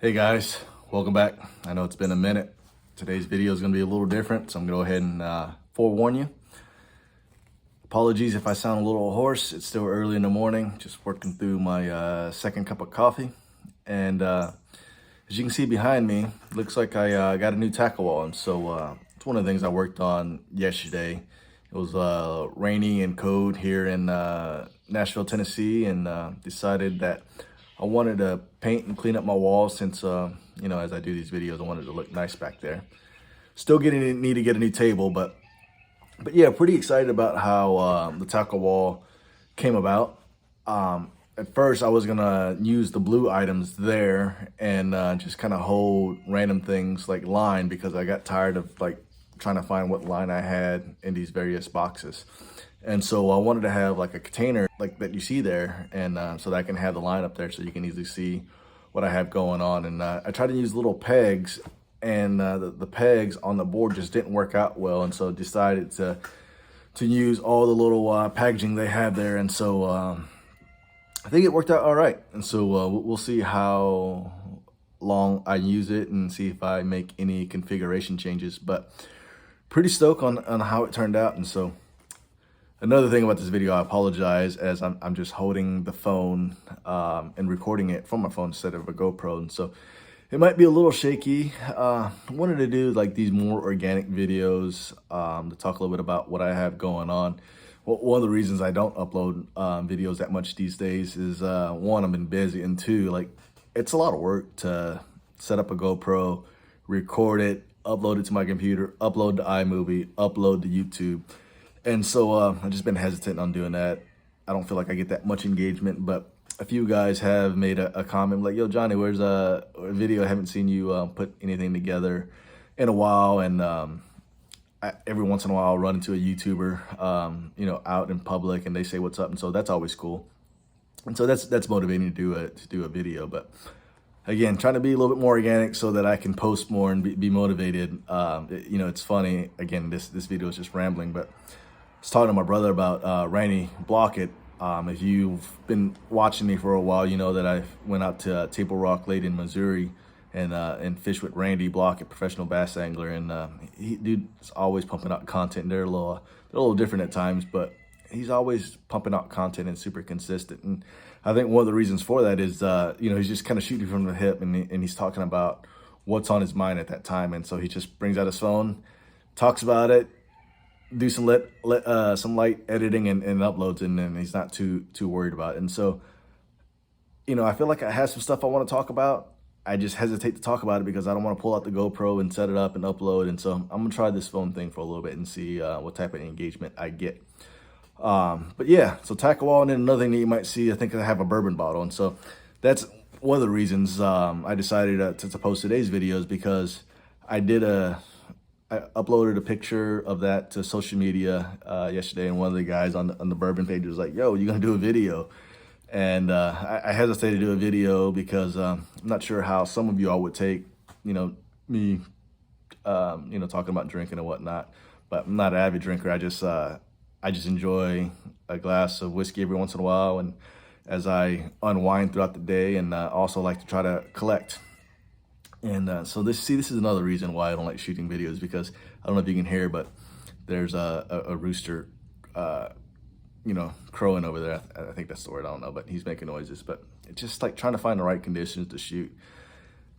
Hey guys, welcome back. I know it's been a minute. Today's video is going to be a little different, so I'm going to go ahead and forewarn you. Apologies if I sound a little hoarse. It's still early in the morning, just working through my second cup of coffee. And as you can see behind me, looks like I got a new tackle wall. And so it's one of the things I worked on yesterday. It was rainy and cold here in Nashville, Tennessee, and decided that I wanted to paint and clean up my walls since, as I do these videos, I wanted to look nice back there. Still need to get a new table, but yeah, pretty excited about how the tackle wall came about. At first, I was gonna use the blue items there and just kind of hold random things like line because I got tired of like trying to find what line I had in these various boxes. And so I wanted to have like a container like that you see there, and so that I can have the line up there so you can easily see what I have going on. And I tried to use little pegs, and the pegs on the board just didn't work out well, and so decided to use all the little packaging they have there. And so I think it worked out all right. And so we'll see how long I use it and see if I make any configuration changes. But pretty stoked on how it turned out. And so another thing about this video, I apologize, as I'm just holding the phone and recording it from my phone instead of a GoPro. And so it might be a little shaky. I wanted to do like these more organic videos to talk a little bit about what I have going on. Well, one of the reasons I don't upload videos that much these days is one, I've been busy, and two, like it's a lot of work to set up a GoPro, record it, upload it to my computer, upload to iMovie, upload to YouTube. And so I've just been hesitant on doing that. I don't feel like I get that much engagement, but a few guys have made a comment like, yo, Johnny, where's a video? I haven't seen you put anything together in a while. And every once in a while I'll run into a YouTuber, out in public, and they say what's up. And so that's always cool. And so that's motivating to do a video. But again, trying to be a little bit more organic so that I can post more and be motivated. It's funny. Again, this video is just rambling, but I was talking to my brother about Randy Blockett. If you've been watching me for a while, you know that I went out to Table Rock Lake in Missouri and fished with Randy Blockett, professional bass angler. And dude's always pumping out content. They're a little different at times, but he's always pumping out content and super consistent. And I think one of the reasons for that is, he's just kind of shooting from the hip, and he's talking about what's on his mind at that time. And so he just brings out his phone, talks about it, do some light editing and uploads, and then he's not too worried about it. And so, I feel like I have some stuff I want to talk about. I just hesitate to talk about it because I don't want to pull out the GoPro and set it up and upload. And so I'm gonna try this phone thing for a little bit and see what type of engagement I get. But yeah, so tackle wall, and then another thing that you might see, I think I have a bourbon bottle. And so that's one of the reasons I decided to post today's videos, because I uploaded a picture of that to social media yesterday, and one of the guys on the bourbon page was like, yo, you gonna do a video? And I hesitated to do a video because I'm not sure how some of you all would take, me, talking about drinking and whatnot. But I'm not an avid drinker. I just enjoy a glass of whiskey every once in a while, and as I unwind throughout the day, and also like to try to collect. And so this is another reason why I don't like shooting videos, because I don't know if you can hear, but there's a rooster, crowing over there. I think that's the word, I don't know, but he's making noises. But it's just like trying to find the right conditions to shoot.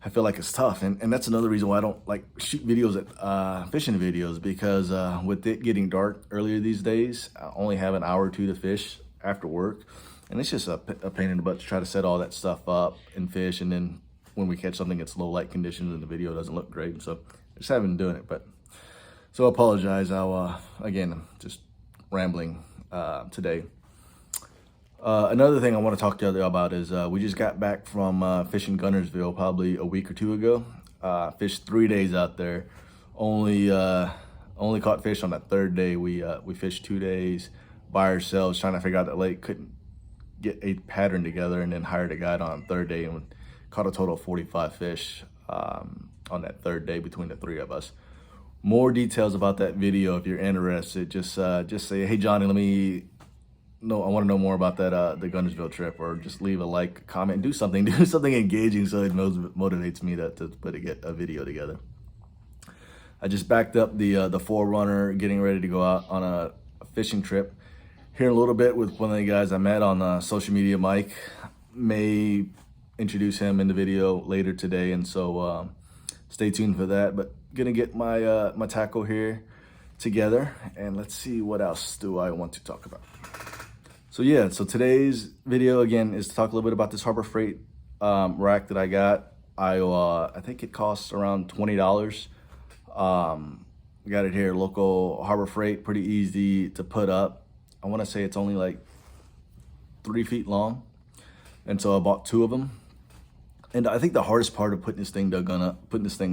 I feel like it's tough, and that's another reason why I don't like shoot videos at fishing videos, because with it getting dark earlier these days, I only have an hour or two to fish after work, and it's just a pain in the butt to try to set all that stuff up and fish, and then when we catch something, it's low light conditions and the video doesn't look great. So I just haven't been doing it. But so I apologize. I'm just rambling today. Another thing I want to talk to you about is we just got back from fishing Gunnersville probably a week or two ago. Fished 3 days out there. Only caught fish on that third day. We fished 2 days by ourselves, trying to figure out that lake. Couldn't get a pattern together, and then hired a guide on the third day and caught a total of 45 fish on that third day between the three of us. More details about that video if you're interested. Just say, hey Johnny, let me want to know more about that the Guntersville trip, or just leave a like, comment, do something, do something engaging so it motivates me to get a video together. I just backed up the Forerunner, getting ready to go out on a fishing trip here in a little bit with one of the guys I met on social media. Mike may introduce him in the video later today, and so stay tuned for that. But gonna get my my tackle here together, and let's see what else do I want to talk about. So yeah, so today's video again is to talk a little bit about this Harbor Freight rack that I got. I think it costs around $20. Got it here, local Harbor Freight, pretty easy to put up. I want to say it's only like 3 feet long, and so I bought 2 of them. And I think the hardest part of putting this thing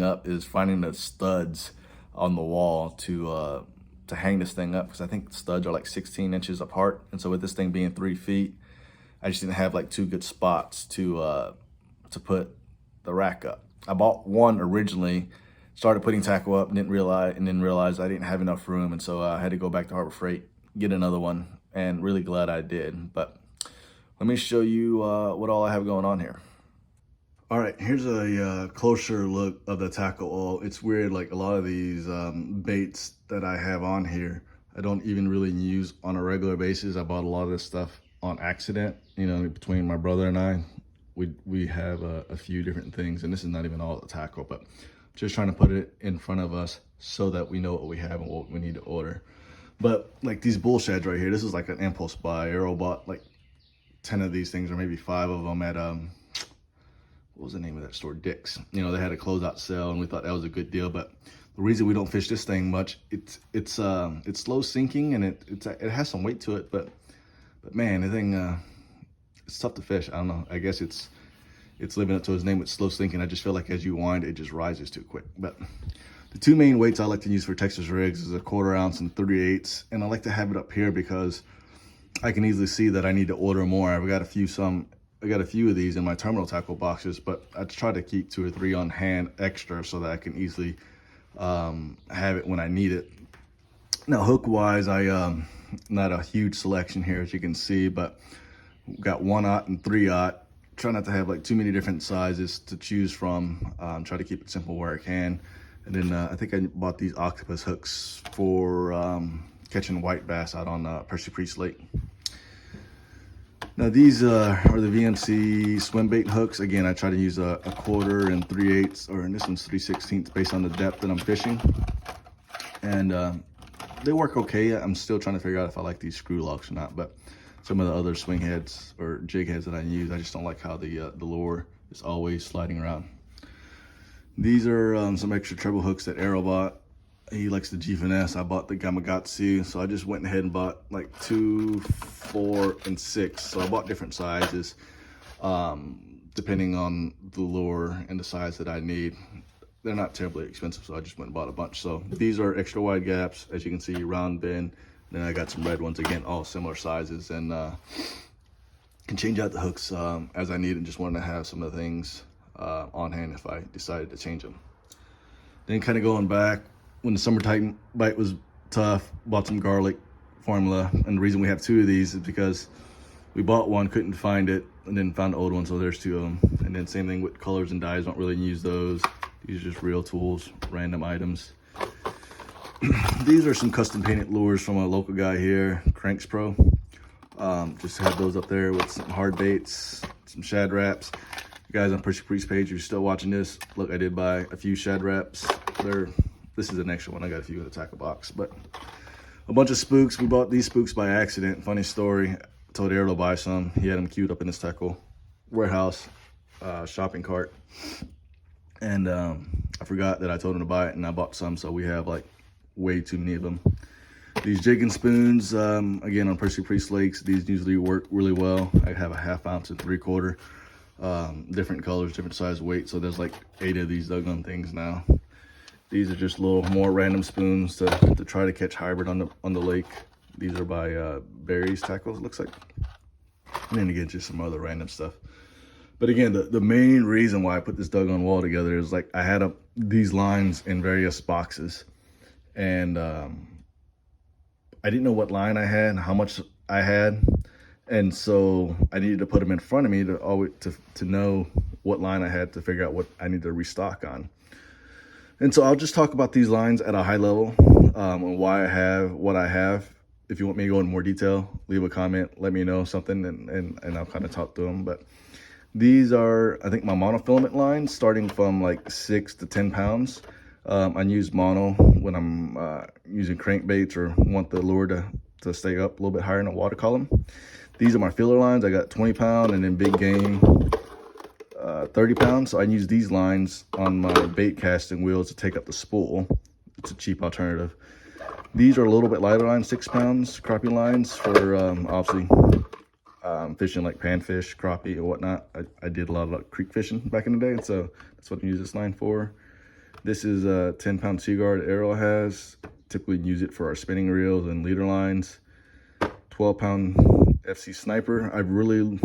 up is finding the studs on the wall to hang this thing up, because I think the studs are like 16 inches apart, and so with this thing being 3 feet, I just didn't have like 2 good spots to put the rack up. I bought one originally, started putting tackle up, and didn't realize I didn't have enough room, and so I had to go back to Harbor Freight, get another one, and really glad I did. But let me show you what all I have going on here. All right, here's a closer look of the tackle oil. It's weird, like a lot of these baits that I have on here, I don't even really use on a regular basis. I bought a lot of this stuff on accident. You know, between my brother and I, we have a few different things, and this is not even all the tackle, but just trying to put it in front of us so that we know what we have and what we need to order. But like these bull shads right here, this is like an impulse buy. Arrow bought like 10 of these things, or maybe 5 of them at what was the name of that store? Dick's. You know, they had a closeout sale, and we thought that was a good deal. But the reason we don't fish this thing much, it's slow sinking, and it has some weight to it. But man, the thing it's tough to fish. I don't know. I guess it's living up to its name with slow sinking. I just feel like as you wind, it just rises too quick. But the 2 main weights I like to use for Texas rigs is a 1/4 ounce and 3/8, and I like to have it up here because I can easily see that I need to order more. I got a few of these in my terminal tackle boxes, but I try to keep 2 or 3 on hand extra so that I can easily have it when I need it. Now, hook wise, I not a huge selection here, as you can see, but got 1/0 and 3/0. Try not to have like too many different sizes to choose from. Try to keep it simple where I can. And then I think I bought these Octopus Hooks for catching white bass out on Percy Priest Lake. Now these are the VMC swim bait hooks. Again, I try to use a 1/4 and 3/8, or in this one's 3/16 based on the depth that I'm fishing. And they work okay. I'm still trying to figure out if I like these screw locks or not, but some of the other swing heads or jig heads that I use, I just don't like how the lure is always sliding around. These are some extra treble hooks that Arrow bought. He likes the G Finesse. I bought the Gamakatsu, so I just went ahead and bought like 2, 4, and 6. So I bought different sizes depending on the lure and the size that I need. They're not terribly expensive, so I just went and bought a bunch. So these are extra wide gaps, as you can see, round bend. Then I got some red ones, again, all similar sizes, and can change out the hooks as I need, and just wanted to have some of the things on hand if I decided to change them. Then kind of going back, when the summertime bite was tough, bought some garlic formula, and the reason we have 2 of these is because we bought one, couldn't find it, and then found the old one, so there's 2 of them. And then same thing with colors and dyes, don't really use those. These are just real tools, random items. These are some custom painted lures from a local guy here, Cranks Pro. Just have those up there with some hard baits, some Shad Wraps. You guys on Percy Priest page, if you're still watching this, look, I did buy a few Shad Wraps. This is an extra one. I got a few in the tackle box, but a bunch of spooks. We bought these spooks by accident. Funny story. I told Errol to buy some. He had them queued up in his tackle warehouse shopping cart, and I forgot that I told him to buy it, and I bought some. So we have like way too many of them. These Jigging Spoons, again on Percy Priest Lakes, these usually work really well. I have a 1/2 ounce and 3/4, different colors, different size, weight. So there's like 8 of these doggone things now. These are just little more random spoons to try to catch hybrid on the lake. These are by Barry's Tackles, it looks like. And then again, just some other random stuff. But again, the main reason why I put this doggone wall together is like I had these lines in various boxes, and I didn't know what line I had, how much I had. And so I needed to put them in front of me to always to know what line I had to figure out what I need to restock on. And so I'll just talk about these lines at a high level, and why I have what I have. If you want me to go in more detail, leave a comment, let me know something, and I'll kind of talk through them. But these are, I think, my monofilament lines, starting from like 6 to 10 pounds. I use mono when I'm using crankbaits or want the lure to stay up a little bit higher in the water column. These are my filler lines. I got 20 pound, and then big game 30 pounds. So I use these lines on my bait casting wheels to take up the spool. It's a cheap alternative. These are a little bit lighter lines, 6 pounds crappie lines for obviously fishing like panfish, crappie, and whatnot. I did a lot of creek fishing back in the day, and so that's what I use this line for. This is a 10-pound Seaguard Arrow has. Typically use it for our spinning reels and leader lines. 12-pound FC Sniper. I really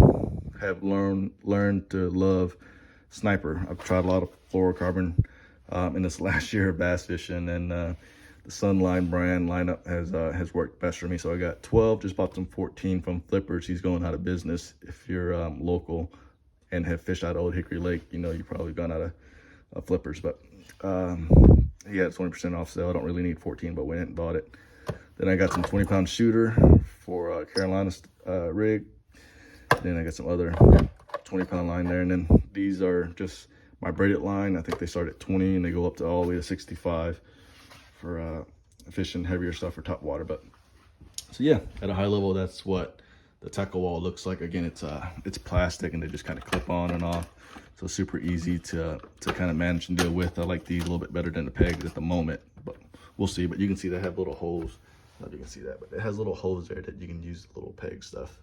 have learned to love Sniper. I've tried a lot of fluorocarbon in this last year of bass fishing, and the Sunline brand lineup has worked best for me. So I got 12, just bought some 14 from Flippers. He's going out of business. If you're local and have fished out of Old Hickory Lake, you know you've probably gone out of Flippers. But he had 20% off sale. I don't really need 14, but went and bought it. Then I got some 20-pound shooter for Carolina rig. Then I got some other 20-pound line there. And then these are just my braided line. I think they start at 20 and they go up to all the way to 65 for fishing heavier stuff for top water. But so yeah, at a high level, that's what the tackle wall looks like. Again, it's plastic and they just kind of clip on and off. So super easy to kind of manage and deal with. I like these a little bit better than the pegs at the moment, but we'll see. But you can see they have little holes. I don't know if you can see that, but it has little holes there that you can use little peg stuff.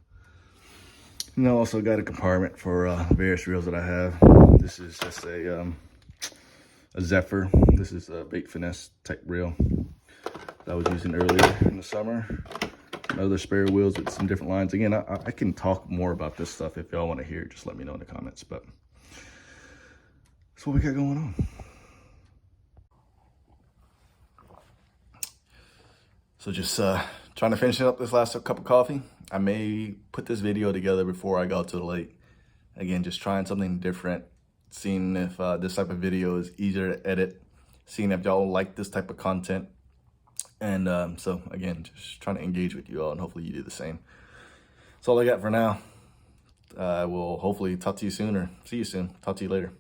And I also got a compartment for various reels that I have. This is just a Zephyr. This is a bait finesse type reel that I was using earlier in the summer. Other spare wheels with some different lines. Again, I can talk more about this stuff if y'all want to hear. Just let me know in the comments. But that's what we got going on. So just trying to finish up this last cup of coffee. I may put this video together before I go out to the lake. Again, just trying something different, seeing if this type of video is easier to edit, seeing if y'all like this type of content. And so again, just trying to engage with you all, and hopefully you do the same. That's all I got for now. I will hopefully talk to you soon, or see you soon. Talk to you later.